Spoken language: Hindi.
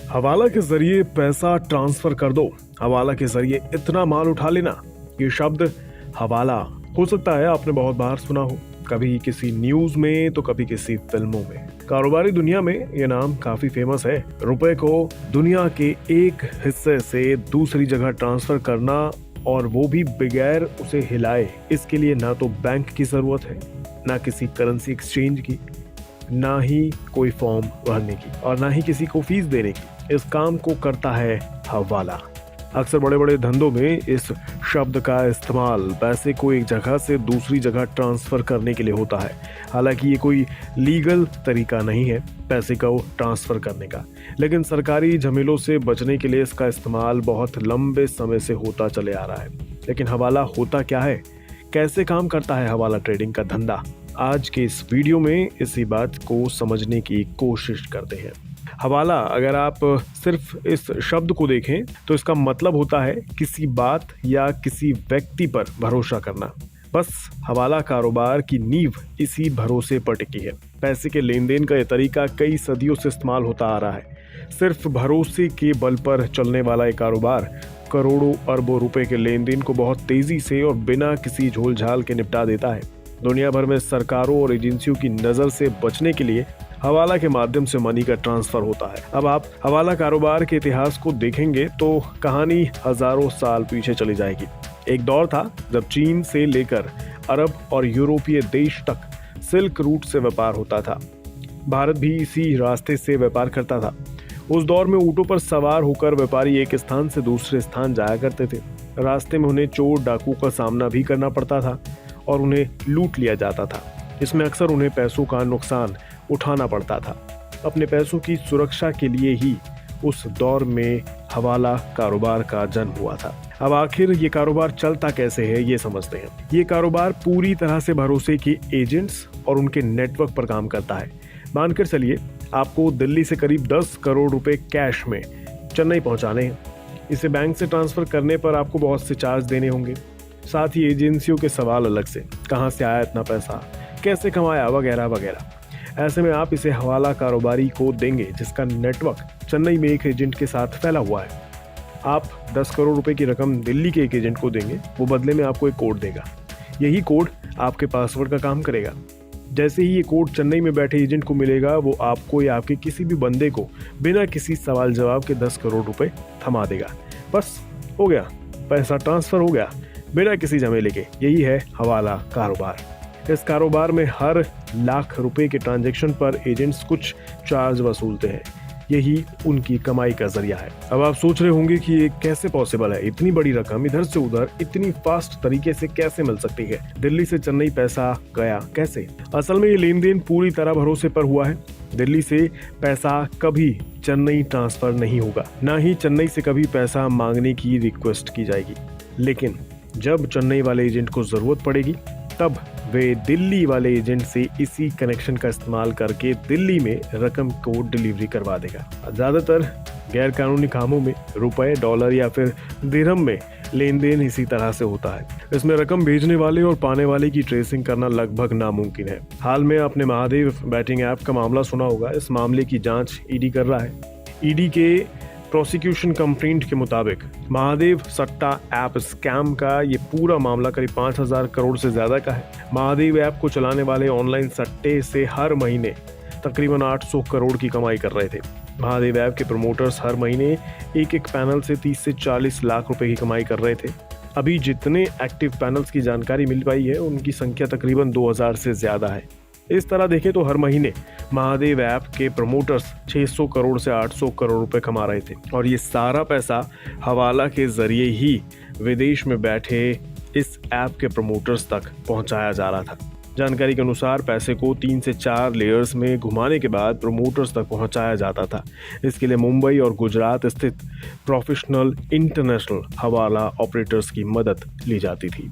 हवाला के जरिए पैसा ट्रांसफर कर दो, हवाला के जरिए इतना माल उठा लेना। ये शब्द हवाला हो सकता है आपने बहुत बार सुना हो, कभी किसी न्यूज में तो कभी किसी फिल्मों में। कारोबारी दुनिया में ये नाम काफी फेमस है। रुपए को दुनिया के एक हिस्से से दूसरी जगह ट्रांसफर करना, और वो भी बगैर उसे हिलाए। इसके लिए ना तो बैंक की जरूरत है, ना किसी करेंसी एक्सचेंज की, ना ही कोई फॉर्म भरने की, और ना ही किसी को फीस देने की। इस काम को करता है हवाला। अक्सर बड़े बड़े धंधों में इस शब्द का इस्तेमाल पैसे को एक जगह से दूसरी जगह ट्रांसफर करने के लिए होता है। हालांकि ये कोई लीगल तरीका नहीं है पैसे को ट्रांसफर करने का, लेकिन सरकारी झमेलों से बचने के लिए इसका इस्तेमाल बहुत लंबे समय से होता चले आ रहा है। लेकिन हवाला होता क्या है, कैसे काम करता है हवाला ट्रेडिंग का धंधा, आज के इस वीडियो में इसी बात को समझने की कोशिश करते हैं। हवाला, अगर आप सिर्फ इस शब्द को देखें तो इसका मतलब होता है किसी बात या किसी व्यक्ति पर भरोसा करना। बस हवाला कारोबार की नींव इसी भरोसे पर टिकी है। पैसे के लेन देन का यह तरीका कई सदियों से इस्तेमाल होता आ रहा है। सिर्फ भरोसे के बल पर चलने वाला एक कारोबार करोड़ों अरबों रुपए के लेन देन को बहुत तेजी से और बिना किसी झोलझाल के निपटा देता है। दुनिया भर में सरकारों और एजेंसियों की नजर से बचने के लिए हवाला के माध्यम से मनी का ट्रांसफर होता है। अब आप हवाला कारोबार के इतिहास को देखेंगे तो कहानी हजारों साल पीछे चली जाएगी। एक दौर था जब चीन से लेकर अरब और यूरोपीय देश तक सिल्क रूट से व्यापार होता था। भारत भी इसी रास्ते से व्यापार करता था। उस दौर में ऊंटों पर सवार होकर व्यापारी एक स्थान से दूसरे स्थान जाया करते थे। रास्ते में उन्हें चोर डाकू का सामना भी करना पड़ता था और उन्हें लूट लिया जाता था। इसमें अक्सर उन्हें पैसों का नुकसान उठाना पड़ता था। अपने पैसों की सुरक्षा के लिए ही उस दौर में हवाला कारोबार का जन्म हुआ था। अब आखिर ये कारोबार चलता कैसे है, ये समझते हैं। ये कारोबार पूरी तरह से भरोसे के एजेंट्स और उनके नेटवर्क पर काम करता है। मानकर चलिए आपको दिल्ली से करीब 10 करोड़ रुपए कैश में चेन्नई पहुंचाने हैं। इसे बैंक से ट्रांसफर करने पर आपको बहुत से चार्ज देने होंगे। साथ ही एजेंसियों के सवाल अलग से, कहाँ से आया इतना पैसा, कैसे कमाया, वगैरह वगैरह। ऐसे में आप इसे हवाला कारोबारी को देंगे जिसका नेटवर्क चेन्नई में एक एजेंट के साथ फैला हुआ है। आप 10 करोड़ रुपए की रकम दिल्ली के एक एजेंट को देंगे, वो बदले में आपको एक कोड देगा। यही कोड आपके पासवर्ड का काम करेगा। जैसे ही ये कोड चेन्नई में बैठे एजेंट को मिलेगा, वो आपको या आपके किसी भी बंदे को बिना किसी सवाल जवाब के 10 करोड़ रुपए थमा देगा। बस हो गया, पैसा ट्रांसफर हो गया बिना किसी झमेले के। यही है हवाला कारोबार। इस कारोबार में हर लाख रुपए के ट्रांजैक्शन पर एजेंट्स कुछ चार्ज वसूलते हैं। यही उनकी कमाई का जरिया है। अब आप सोच रहे होंगे कि ये कैसे पॉसिबल है, इतनी बड़ी रकम इधर से उधर इतनी फास्ट तरीके से कैसे मिल सकती है, दिल्ली से चेन्नई पैसा गया कैसे? असल में ये लेन देन पूरी तरह भरोसे पर हुआ है। दिल्ली से पैसा कभी चेन्नई ट्रांसफर नहीं होगा, ना ही चेन्नई से कभी पैसा मांगने की रिक्वेस्ट की जाएगी। लेकिन जब चेन्नई वाले एजेंट को जरूरत पड़ेगी तब वे दिल्ली वाले एजेंट से इसी कनेक्शन का इस्तेमाल करके दिल्ली में रकम को डिलीवरी करवा देगा। ज्यादातर गैर कानूनी कामों में रुपए, डॉलर या फिर दिरहम में लेन देन इसी तरह से होता है। इसमें रकम भेजने वाले और पाने वाले की ट्रेसिंग करना लगभग नामुमकिन है। हाल में आपने महादेव बैटिंग ऐप का मामला सुना होगा। इस मामले की जांच ईडी कर रहा है। ईडी के प्रोसिक्यूशन कंप्लेंट के मुताबिक महादेव सट्टा ऐप स्कैम का ये पूरा मामला करीब 5000 करोड़ से ज्यादा का है। महादेव ऐप को चलाने वाले ऑनलाइन सट्टे से हर महीने तकरीबन 800 करोड़ की कमाई कर रहे थे। महादेव ऐप के प्रमोटर्स हर महीने एक पैनल से 30 से 40 लाख रुपए की कमाई कर रहे थे। अभी जितने एक्टिव पैनल्स की जानकारी मिल पाई है उनकी संख्या तकरीबन 2000 से ज्यादा है। इस तरह देखें तो हर महीने महादेव ऐप के प्रमोटर्स 600 करोड़ से 800 करोड़ रुपए कमा रहे थे, और ये सारा पैसा हवाला के जरिए ही विदेश में बैठे इस ऐप के प्रमोटर्स तक पहुंचाया जा रहा था। जानकारी के अनुसार पैसे को 3 से 4 लेयर्स में घुमाने के बाद प्रमोटर्स तक पहुंचाया जाता था। इसके लिए मुंबई और गुजरात स्थित प्रोफेशनल इंटरनेशनल हवाला ऑपरेटर्स की मदद ली जाती थी।